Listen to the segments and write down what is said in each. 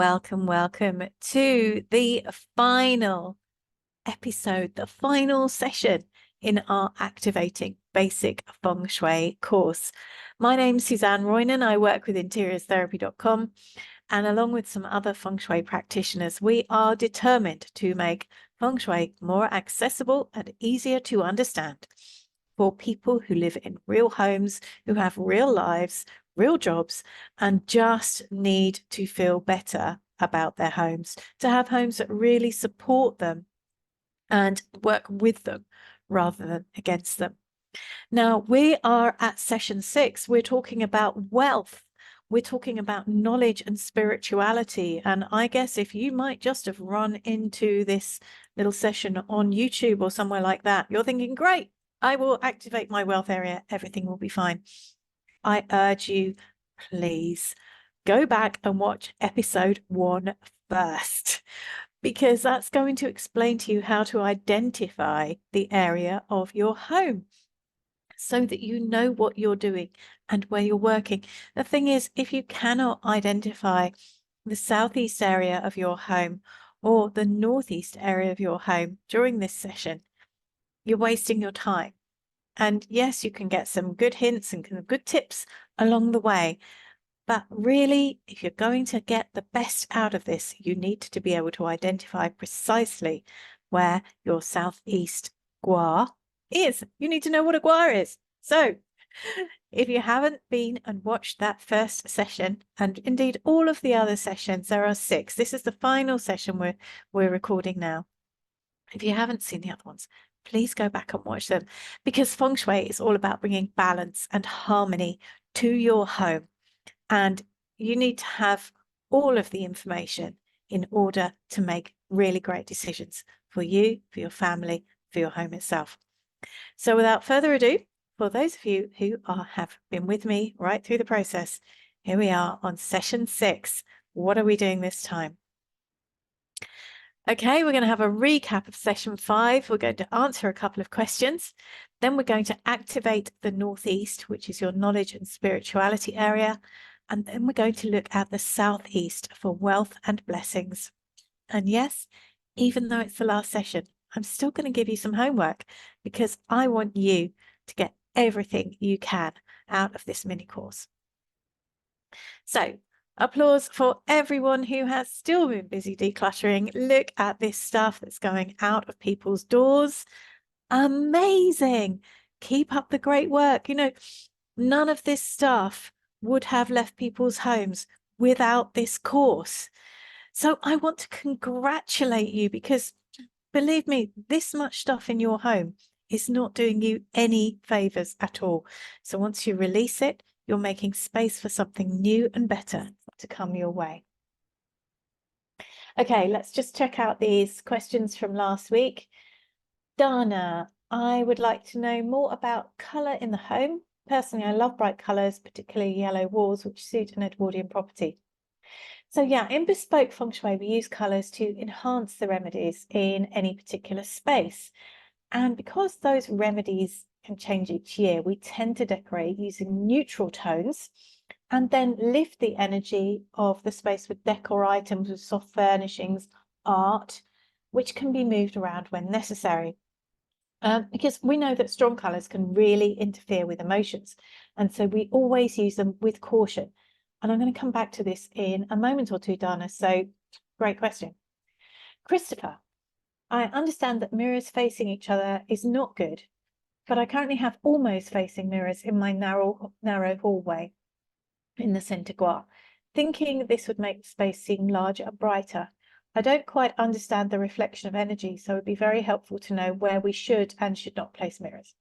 Welcome to the final episode, the final session in our Activating Basic Feng Shui course. My name's Suzanne Roynan. I work with interiorsTherapy.com, and along with some other Feng Shui practitioners, we are determined to make Feng Shui more accessible and easier to understand for people who live in real homes, who have real lives, real jobs, and just need to feel better about their homes, to have homes that really support them and work with them rather than against them. Now, we are at session 6. We're talking about wealth. We're talking about knowledge and spirituality. And I guess if you might just have run into this little session on YouTube or somewhere like that, you're thinking, great, I will activate my wealth area. Everything will be fine. I urge you, please go back and watch episode 1 first, because that's going to explain to you how to identify the area of your home so that you know what you're doing and where you're working. The thing is, if you cannot identify the southeast area of your home or the northeast area of your home during this session, you're wasting your time. And yes, you can get some good hints and good tips along the way. But really, if you're going to get the best out of this, you need to be able to identify precisely where your southeast Gua is. You need to know what a Gua is. So if you haven't been and watched that first session, and indeed all of the other sessions, there are 6. This is the final session we're recording now. If you haven't seen the other ones, please go back and watch them, because Feng Shui is all about bringing balance and harmony to your home. And you need to have all of the information in order to make really great decisions for you, for your family, for your home itself. So without further ado, for those of you who have been with me right through the process, here we are on session 6. What are we doing this time? Okay, we're going to have a recap of session 5. We're going to answer a couple of questions. Then we're going to activate the northeast, which is your knowledge and spirituality area. And then we're going to look at the southeast for wealth and blessings. And yes, even though it's the last session, I'm still going to give you some homework, because I want you to get everything you can out of this mini course. So, applause for everyone who has still been busy decluttering. Look at this stuff that's going out of people's doors. Amazing. Keep up the great work. You know, none of this stuff would have left people's homes without this course. So I want to congratulate you, because believe me, this much stuff in your home is not doing you any favors at all. So once you release it, you're making space for something new and better to come your way. Okay, let's just check out these questions from last week. Dana, I would like to know more about colour in the home. Personally, I love bright colours, particularly yellow walls, which suit an Edwardian property. So yeah, in bespoke feng shui, we use colours to enhance the remedies in any particular space. And because those remedies can change each year, we tend to decorate using neutral tones and then lift the energy of the space with decor items, with soft furnishings, art, which can be moved around when necessary. Because we know that strong colours can really interfere with emotions. And so we always use them with caution. And I'm going to come back to this in a moment or two, Dana. So great question. Christopher, I understand that mirrors facing each other is not good, but I currently have almost facing mirrors in my narrow hallway in the Centre Gua, thinking this would make the space seem larger and brighter. I don't quite understand the reflection of energy, so it would be very helpful to know where we should and should not place mirrors.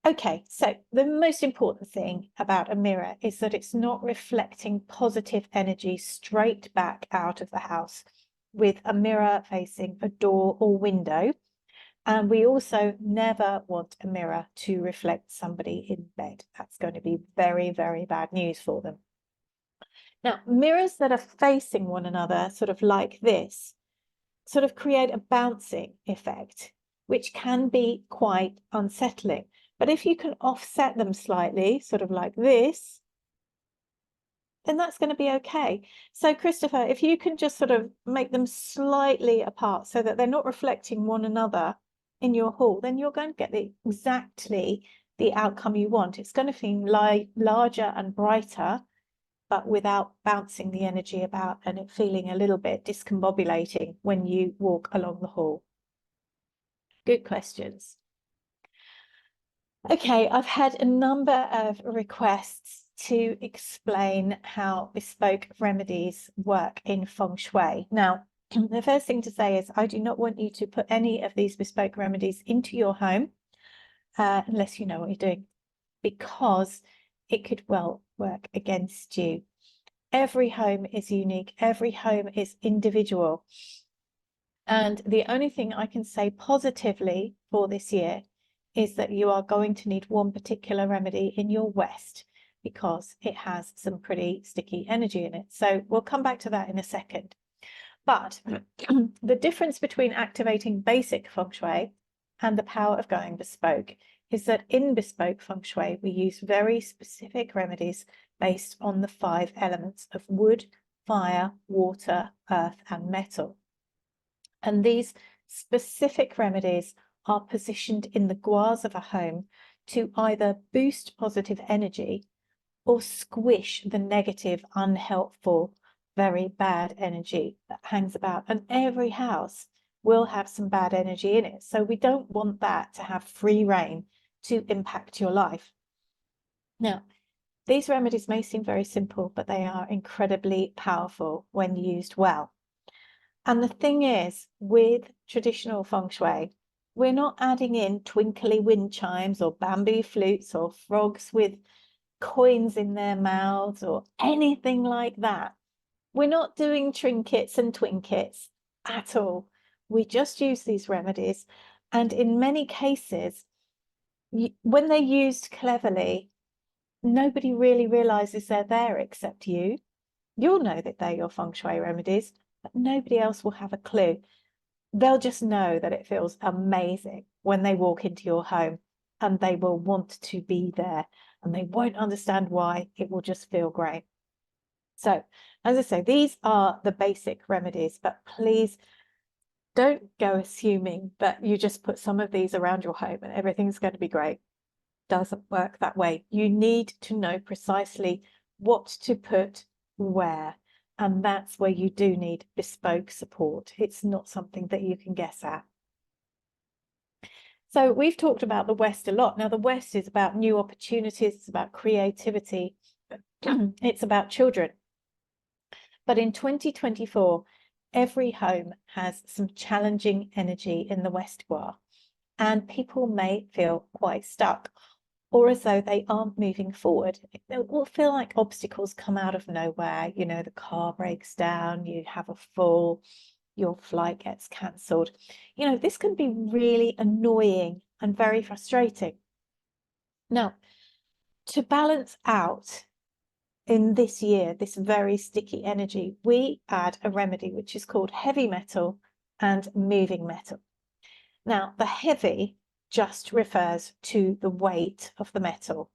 Okay, so the most important thing about a mirror is that it's not reflecting positive energy straight back out of the house, with a mirror facing a door or window. And we also never want a mirror to reflect somebody in bed. That's going to be very, very bad news for them. Now, mirrors that are facing one another, sort of like this, sort of create a bouncing effect, which can be quite unsettling. But if you can offset them slightly, sort of like this, then that's going to be okay. So Christopher, if you can just sort of make them slightly apart so that they're not reflecting one another in your hall, then you're going to get exactly the outcome you want. It's going to seem larger and brighter, but without bouncing the energy about and it feeling a little bit discombobulating when you walk along the hall. Good questions. Okay, I've had a number of requests to explain how bespoke remedies work in Feng Shui. Now, the first thing to say is I do not want you to put any of these bespoke remedies into your home unless you know what you're doing, because it could well work against you. Every home is unique. Every home is individual. And the only thing I can say positively for this year is that you are going to need one particular remedy in your west because it has some pretty sticky energy in it. So we'll come back to that in a second. But the difference between activating basic Feng Shui and the power of going bespoke is that in bespoke Feng Shui, we use very specific remedies based on the 5 elements of wood, fire, water, earth, and metal. And these specific remedies are positioned in the guas of a home to either boost positive energy or squish the negative, unhelpful, very bad energy that hangs about. And every house will have some bad energy in it. So we don't want that to have free rein to impact your life. Now, these remedies may seem very simple, but they are incredibly powerful when used well. And the thing is, with traditional Feng Shui, we're not adding in twinkly wind chimes or bamboo flutes or frogs with coins in their mouths or anything like that. We're not doing trinkets and twinkets at all. We just use these remedies. And in many cases, when they're used cleverly, nobody really realizes they're there except you. You'll know that they're your Feng Shui remedies, but nobody else will have a clue. They'll just know that it feels amazing when they walk into your home, and they will want to be there, and they won't understand why. It will just feel great. So, as I say, these are the basic remedies, but please don't go assuming that you just put some of these around your home and everything's going to be great. Doesn't work that way. You need to know precisely what to put where, and that's where you do need bespoke support. It's not something that you can guess at. So we've talked about the West a lot. Now, the West is about new opportunities, it's about creativity, it's about children. But in 2024, every home has some challenging energy in the West Gua, and people may feel quite stuck, or as though they aren't moving forward. It will feel like obstacles come out of nowhere. You know, the car breaks down, you have a fall, your flight gets cancelled. You know, this can be really annoying and very frustrating. Now, to balance out in this year, this very sticky energy, we add a remedy which is called heavy metal and moving metal. Now, the heavy just refers to the weight of the metal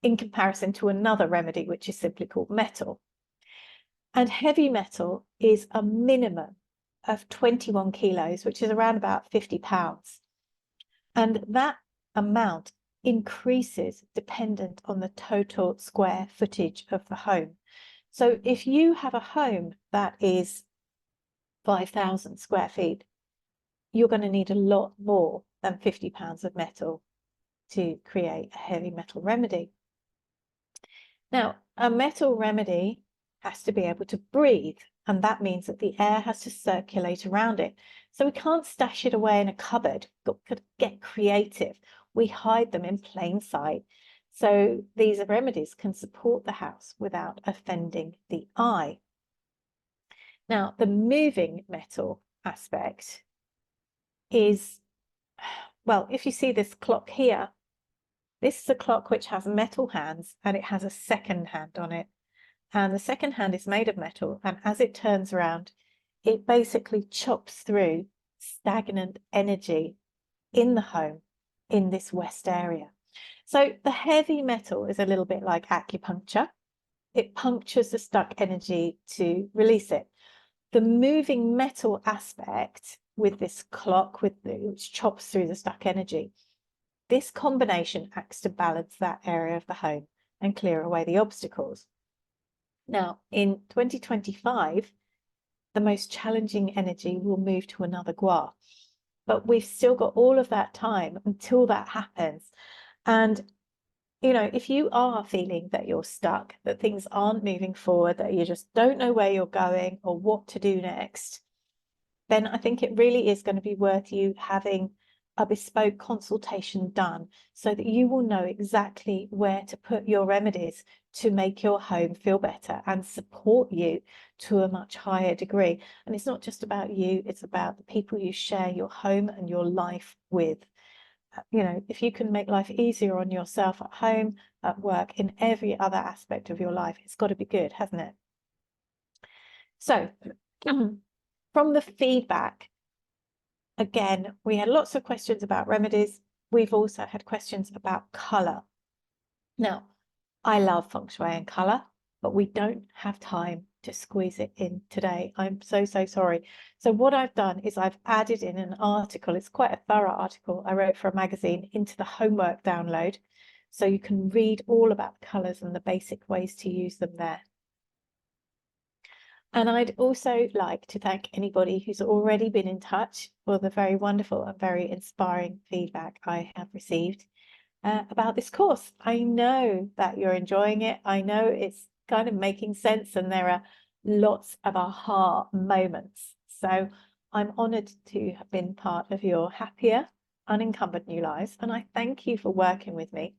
in comparison to another remedy, which is simply called metal. And heavy metal is a minimum of 21 kilos, which is around about 50 pounds. And that amount increases dependent on the total square footage of the home. So if you have a home that is 5,000 square feet, you're going to need a lot more than 50 pounds of metal to create a heavy metal remedy. Now, a metal remedy has to be able to breathe, and that means that the air has to circulate around it. So we can't stash it away in a cupboard. We've got to get creative. We hide them in plain sight. So these remedies can support the house without offending the eye. Now, the moving metal aspect is, well, if you see this clock here, this is a clock which has metal hands and it has a second hand on it. And the second hand is made of metal, and as it turns around, it basically chops through stagnant energy in the home in this west area. So the heavy metal is a little bit like acupuncture. it punctures the stuck energy to release it. The moving metal aspect with this clock, which chops through the stuck energy, this combination acts to balance that area of the home and clear away the obstacles. Now, in 2025, the most challenging energy will move to another Gua, but we've still got all of that time until that happens. And you know, if you are feeling that you're stuck, that things aren't moving forward, that you just don't know where you're going or what to do next, then I think it really is going to be worth you having a bespoke consultation done so that you will know exactly where to put your remedies to make your home feel better and support you to a much higher degree. And it's not just about you, it's about the people you share your home and your life with. You know, if you can make life easier on yourself at home, at work, in every other aspect of your life, it's got to be good, hasn't it? So from the feedback, again, we had lots of questions about remedies. We've also had questions about color. Now, I love Feng Shui and color, but we don't have time to squeeze it in today. I'm so sorry. So what I've done is I've added in an article. It's quite a thorough article I wrote for a magazine into the homework download. So you can read all about the colors and the basic ways to use them there. And I'd also like to thank anybody who's already been in touch for the very wonderful and very inspiring feedback I have received about this course. I know that you're enjoying it. I know it's kind of making sense and there are lots of aha moments. So I'm honoured to have been part of your happier, unencumbered new lives. And I thank you for working with me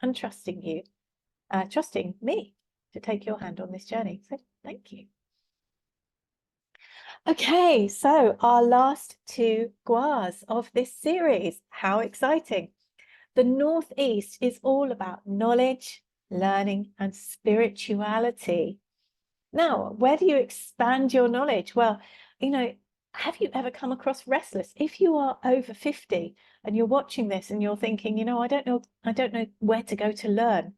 and trusting me to take your hand on this journey. So thank you. Okay, so our last two guas of this series. How exciting. The Northeast is all about knowledge, learning, and spirituality. Now, where do you expand your knowledge? Well, you know, have you ever come across restless? If you are over 50 and you're watching this and you're thinking, you know, I don't know where to go to learn.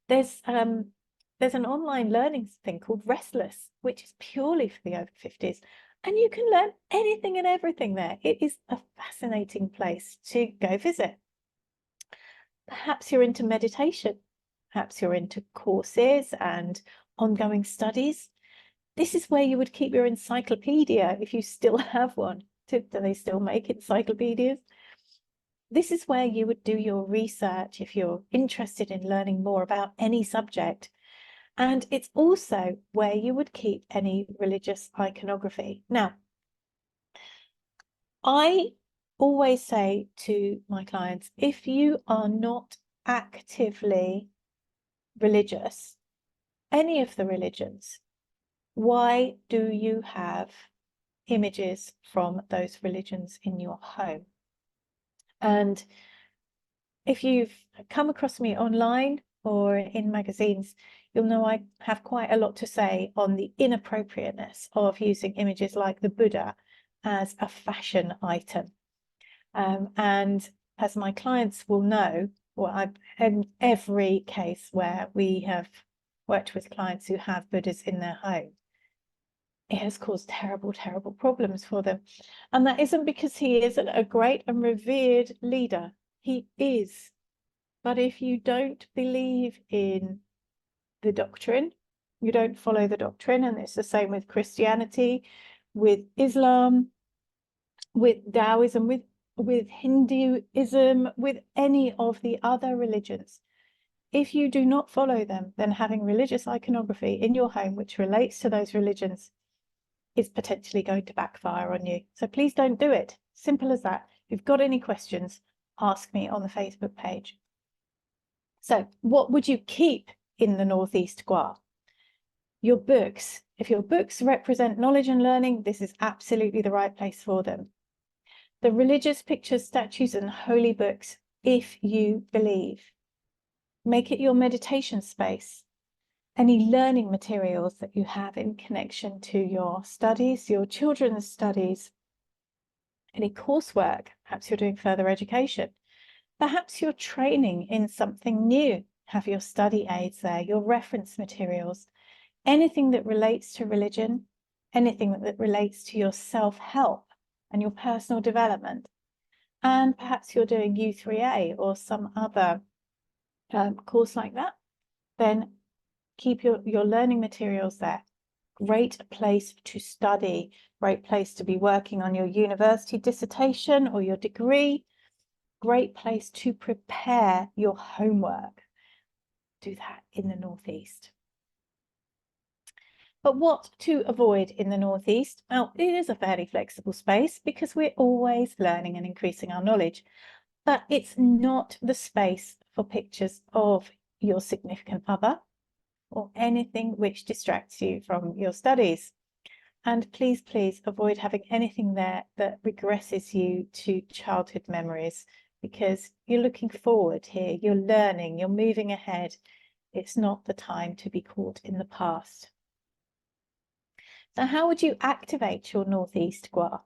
There's an online learning thing called Restless, which is purely for the over 50s. And you can learn anything and everything there. It is a fascinating place to go visit. Perhaps you're into meditation. Perhaps you're into courses and ongoing studies. This is where you would keep your encyclopedia if you still have one. Do they still make encyclopedias? This is where you would do your research if you're interested in learning more about any subject. And it's also where you would keep any religious iconography. Now, I always say to my clients, if you are not actively religious, any of the religions, why do you have images from those religions in your home? And if you've come across me online or in magazines, you'll know I have quite a lot to say on the inappropriateness of using images like the Buddha as a fashion item. And as my clients will know, well, in every case where we have worked with clients who have Buddhas in their home, it has caused terrible problems for them. And that isn't because he isn't a great and revered leader. He is. But if you don't believe in the doctrine, you don't follow the doctrine, and it's the same with Christianity, with Islam, with Taoism, with Hinduism, with any of the other religions. If you do not follow them, then having religious iconography in your home which relates to those religions is potentially going to backfire on you. So please don't do it. Simple as that. If you've got any questions, ask me on the Facebook page. So what would you keep in the Northeast Gua? Your books. If your books represent knowledge and learning, this is absolutely the right place for them. The religious pictures, statues, and holy books, if you believe. Make it your meditation space. Any learning materials that you have in connection to your studies, your children's studies, any coursework, perhaps you're doing further education, perhaps you're training in something new, have your study aids there, your reference materials, anything that relates to religion, anything that relates to your self-help and your personal development. And perhaps you're doing U3A or some other course like that, then keep your learning materials there. Great place to study, great place to be working on your university dissertation or your degree, great place to prepare your homework. Do that in the Northeast. But what to avoid in the Northeast? Well, it is a fairly flexible space because we're always learning and increasing our knowledge, but it's not the space for pictures of your significant other or anything which distracts you from your studies. And please, please avoid having anything there that regresses you to childhood memories, because you're looking forward here, you're learning, you're moving ahead. It's not the time to be caught in the past. So how would you activate your Northeast Gua?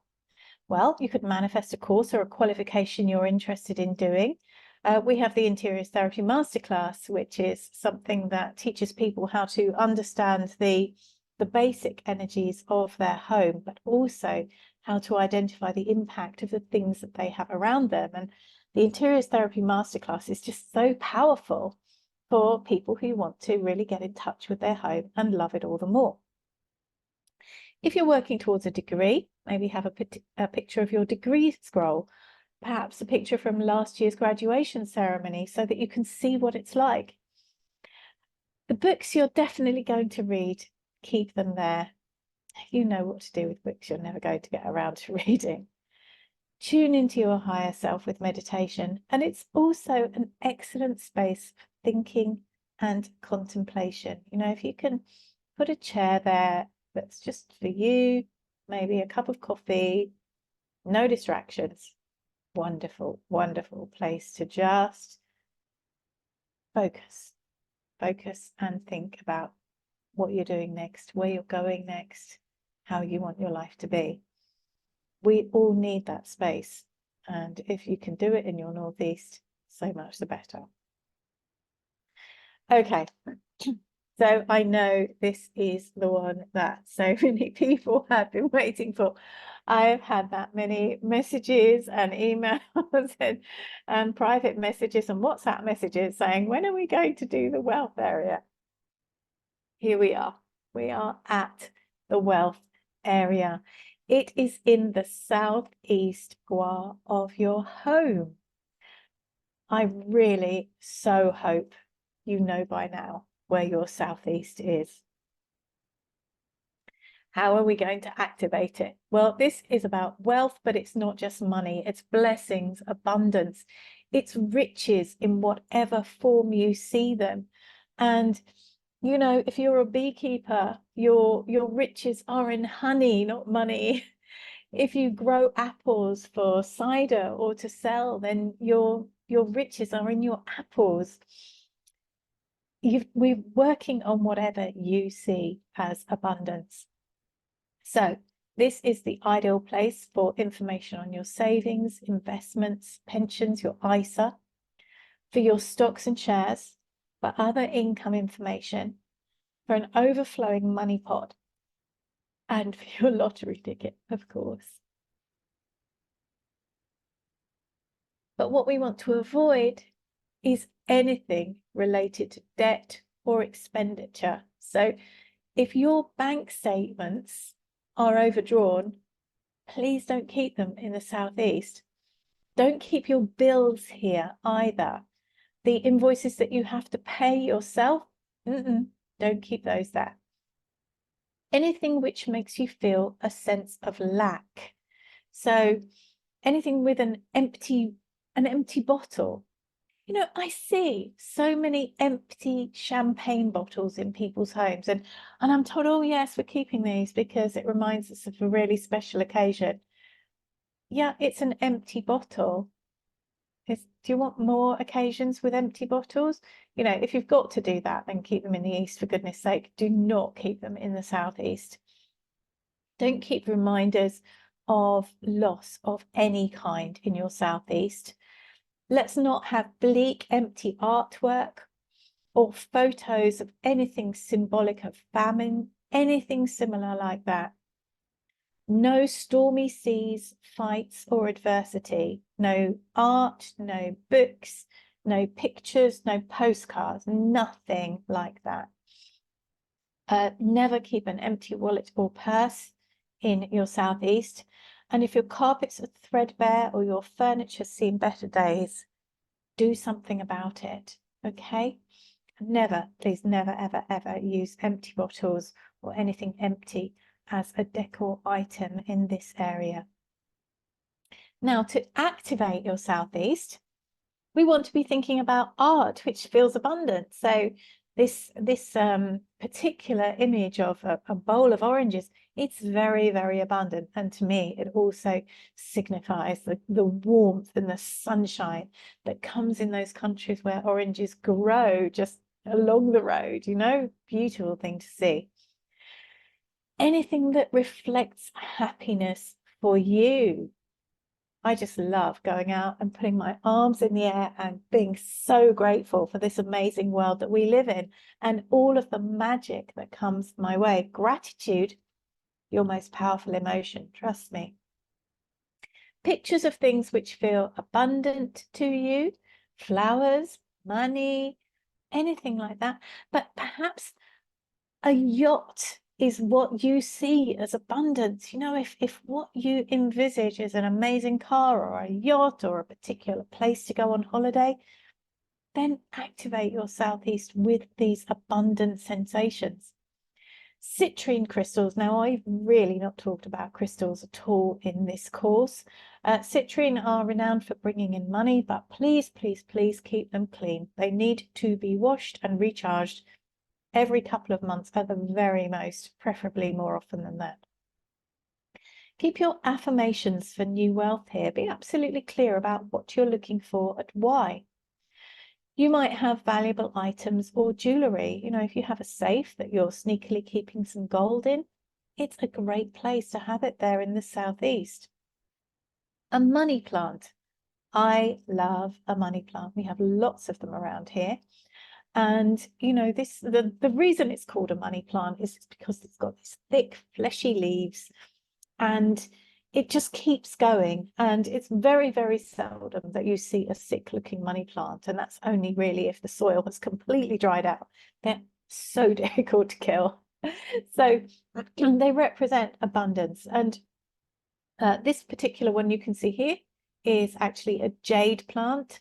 Well, you could manifest a course or a qualification you're interested in doing. We have the Interiors Therapy Masterclass, which is something that teaches people how to understand the basic energies of their home, but also how to identify the impact of the things that they have around them. And the Interiors Therapy Masterclass is just so powerful for people who want to really get in touch with their home and love it all the more. If you're working towards a degree, maybe have a picture of your degree scroll, perhaps a picture from last year's graduation ceremony so that you can see what it's like. The books you're definitely going to read, keep them there. You know what to do with books you're never going to get around to reading. Tune into your higher self with meditation, and it's also an excellent space for thinking and contemplation. You know, if you can put a chair there that's just for you, maybe a cup of coffee, no distractions. Wonderful, wonderful place to just focus and think about what you're doing next, where you're going next, how you want your life to be. We all need that space. And if you can do it in your Northeast, so much the better. Okay. So I know this is the one that so many people have been waiting for. I've had that many messages and emails and private messages and WhatsApp messages saying, when are we going to do the wealth area? Here we are. We are at the wealth area. It is in the southeast Gua of your home. I really so hope you know by now where your southeast is. How are we going to activate it? Well, this is about wealth, but it's not just money. It's blessings, abundance. It's riches in whatever form you see them. And, you know, if you're a beekeeper, your riches are in honey, not money. If you grow apples for cider or to sell, then your riches are in your apples. We're working on whatever you see as abundance. So this is the ideal place for information on your savings, investments, pensions, your ISA, for your stocks and shares, for other income information, for an overflowing money pot, and for your lottery ticket, of course. But what we want to avoid is anything related to debt or expenditure. So if your bank statements are overdrawn, please don't keep them in the southeast. Don't keep your bills here either. The invoices that you have to pay yourself, don't keep those there. Anything which makes you feel a sense of lack. So anything with an empty bottle. You know, I see so many empty champagne bottles in people's homes, and I'm told, oh yes, we're keeping these because it reminds us of a really special occasion. Yeah, it's an empty bottle. Do you want more occasions with empty bottles? You know, if you've got to do that, then keep them in the east, for goodness sake. Do not keep them in the southeast. Don't keep reminders of loss of any kind in your southeast. Let's not have bleak, empty artwork or photos of anything symbolic of famine, anything similar like that. No stormy seas, fights, or adversity. No art, no books, no pictures, no postcards, nothing like that. Never keep an empty wallet or purse in your southeast. And if your carpets are threadbare or your furniture's seen better days, do something about it, okay? Never, please never, ever, ever use empty bottles or anything empty as a decor item in this area. Now, to activate your southeast, we want to be thinking about art, which feels abundant. So this particular image of a bowl of oranges, it's very, very abundant. And to me, it also signifies the warmth and the sunshine that comes in those countries where oranges grow just along the road, you know, beautiful thing to see. Anything that reflects happiness for you. I just love going out and putting my arms in the air and being so grateful for this amazing world that we live in and all of the magic that comes my way. Gratitude, your most powerful emotion, trust me. Pictures of things which feel abundant to you, flowers, money, anything like that. But perhaps a yacht is what you see as abundance. You know, if what you envisage is an amazing car or a yacht or a particular place to go on holiday, then activate your southeast with these abundant sensations. Citrine crystals. Now, I've really not talked about crystals at all in this course. Citrine are renowned for bringing in money, but please, please, please keep them clean. They need to be washed and recharged every couple of months at the very most, preferably more often than that. Keep your affirmations for new wealth here. Be absolutely clear about what you're looking for and why. You might have valuable items or jewelry. You know, if you have a safe that you're sneakily keeping some gold in, it's a great place to have it there in the southeast. A money plant. I love a money plant. We have lots of them around here. And, you know, the reason it's called a money plant is because it's got these thick, fleshy leaves and it just keeps going. And it's very, very seldom that you see a sick-looking money plant. And that's only really if the soil has completely dried out. They're so difficult to kill. So they represent abundance. And this particular one you can see here is actually a jade plant.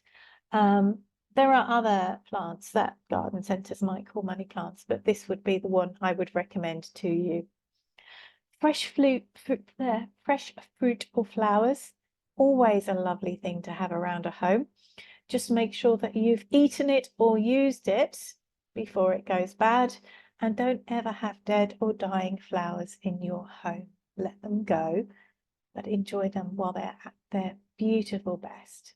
There are other plants that garden centres might call money plants, but this would be the one I would recommend to you. Fresh fruit or flowers, always a lovely thing to have around a home. Just make sure that you've eaten it or used it before it goes bad, and don't ever have dead or dying flowers in your home. Let them go, but enjoy them while they're at their beautiful best.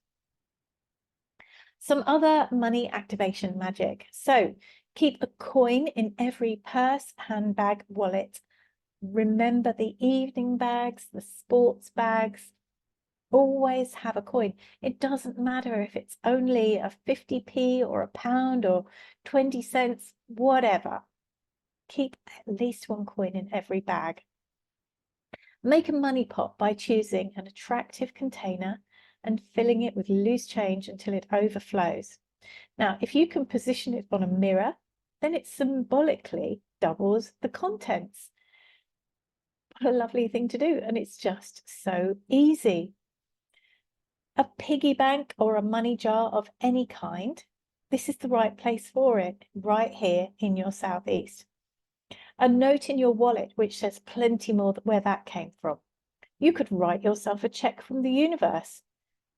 Some other money activation magic. So keep a coin in every purse, handbag, wallet. Remember the evening bags, the sports bags. Always have a coin. It doesn't matter if it's only a 50p or a pound or 20 cents, whatever. Keep at least one coin in every bag. Make a money pot by choosing an attractive container and filling it with loose change until it overflows. Now, if you can position it on a mirror, then it symbolically doubles the contents. What a lovely thing to do, and it's just so easy. A piggy bank or a money jar of any kind, this is the right place for it, right here in your southeast. A note in your wallet which says plenty more where that came from. You could write yourself a check from the universe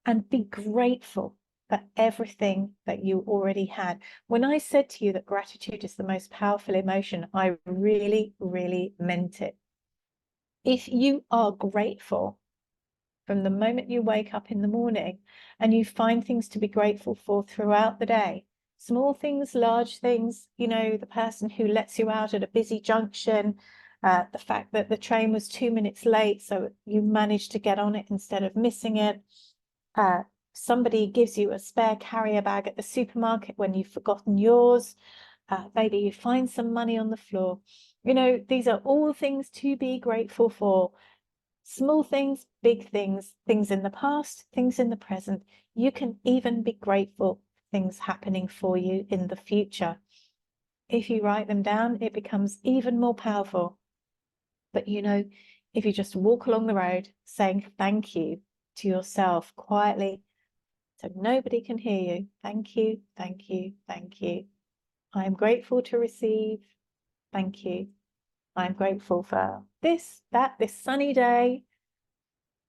and be grateful for everything that you already had. When I said to you that gratitude is the most powerful emotion, I really, really meant it. If you are grateful from the moment you wake up in the morning and you find things to be grateful for throughout the day, small things, large things, you know, the person who lets you out at a busy junction, the fact that the train was 2 minutes late, so you managed to get on it instead of missing it, somebody gives you a spare carrier bag at the supermarket when you've forgotten yours, maybe you find some money on the floor. You know, these are all things to be grateful for. Small things, big things, things in the past, things in the present. You can even be grateful for things happening for you in the future. If you write them down, it becomes even more powerful. But you know, if you just walk along the road saying thank you to yourself quietly, so nobody can hear you. Thank you, thank you, thank you. I am grateful to receive. Thank you. I'm grateful for this, that, this sunny day,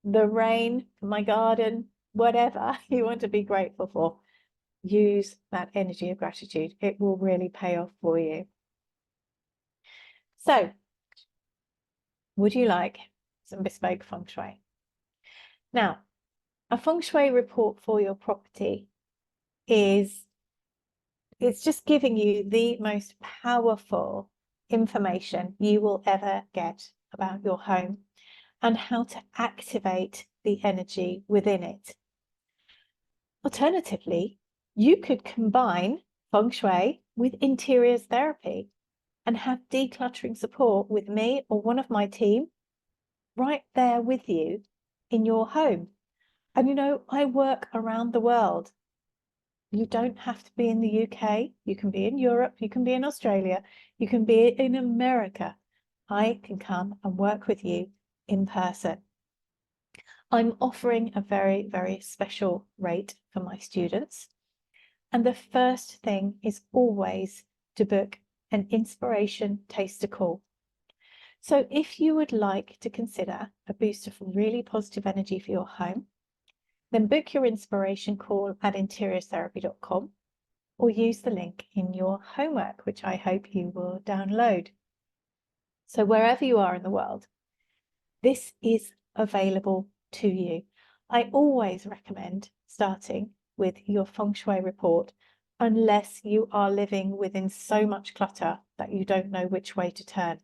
the rain, my garden, whatever you want to be grateful for. Use that energy of gratitude. It will really pay off for you. So, would you like some bespoke feng shui? Now, a feng shui report for your property it's just giving you the most powerful information you will ever get about your home and how to activate the energy within it. Alternatively, you could combine feng shui with interiors therapy and have decluttering support with me or one of my team right there with you in your home. And you know, I work around the world. You don't have to be in the UK. You can be in Europe. You can be in Australia. You can be in America. I can come and work with you in person. I'm offering a very, very special rate for my students. And the first thing is always to book an inspiration taster call. So if you would like to consider a boost of really positive energy for your home, then book your inspiration call at interiorstherapy.com or use the link in your homework, which I hope you will download. So wherever you are in the world, this is available to you. I always recommend starting with your feng shui report unless you are living within so much clutter that you don't know which way to turn.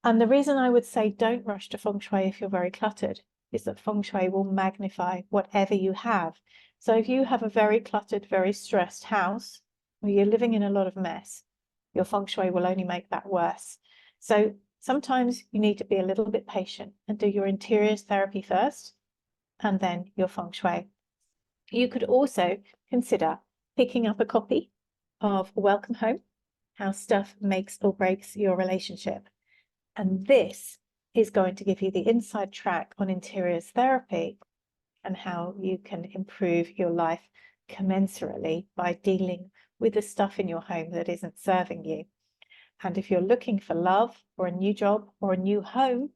And the reason I would say don't rush to feng shui if you're very cluttered is that feng shui will magnify whatever you have. So if you have a very cluttered, very stressed house, or you're living in a lot of mess, your feng shui will only make that worse. So sometimes you need to be a little bit patient and do your interiors therapy first, and then your feng shui. You could also consider picking up a copy of Welcome Home, How Stuff Makes or Breaks Your Relationship. And this is going to give you the inside track on interiors therapy and how you can improve your life commensurately by dealing with the stuff in your home that isn't serving you. And if you're looking for love or a new job or a new home,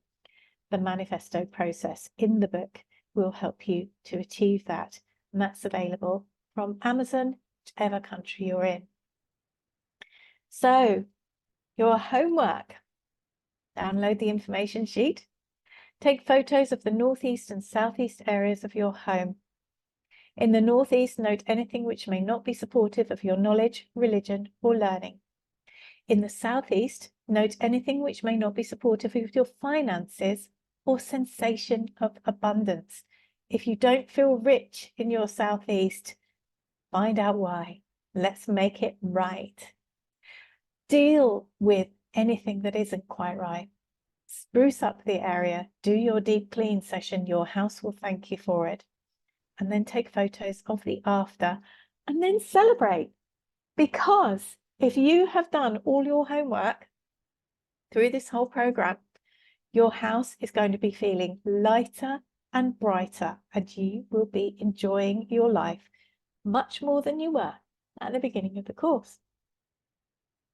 the manifesto process in the book will help you to achieve that. And that's available from Amazon, whichever country you're in. So, your homework. Download the information sheet. Take photos of the northeast and southeast areas of your home. In the northeast, note anything which may not be supportive of your knowledge, religion, or learning. In the southeast, note anything which may not be supportive of your finances or sensation of abundance. If you don't feel rich in your southeast, find out why. Let's make it right. Deal with anything that isn't quite right. Spruce up the area, do your deep clean session, your house will thank you for it. And then take photos of the after and then celebrate. Because if you have done all your homework through this whole program, your house is going to be feeling lighter and brighter, and you will be enjoying your life much more than you were at the beginning of the course.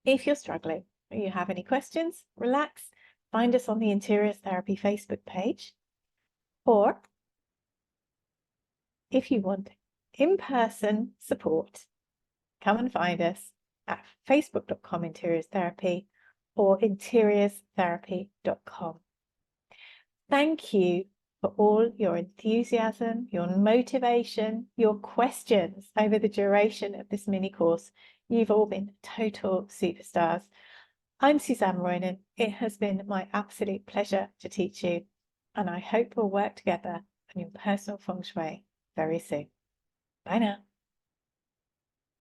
If you're struggling or you have any questions, relax. Find us on the Interiors Therapy Facebook page, or if you want in-person support, come and find us at facebook.com interiors therapy or interiorsTherapy.com. Thank you for all your enthusiasm, your motivation, your questions over the duration of this mini course. You've all been total superstars. I'm Suzanne Roynan. It has been my absolute pleasure to teach you, and I hope we'll work together on your personal feng shui very soon. Bye now.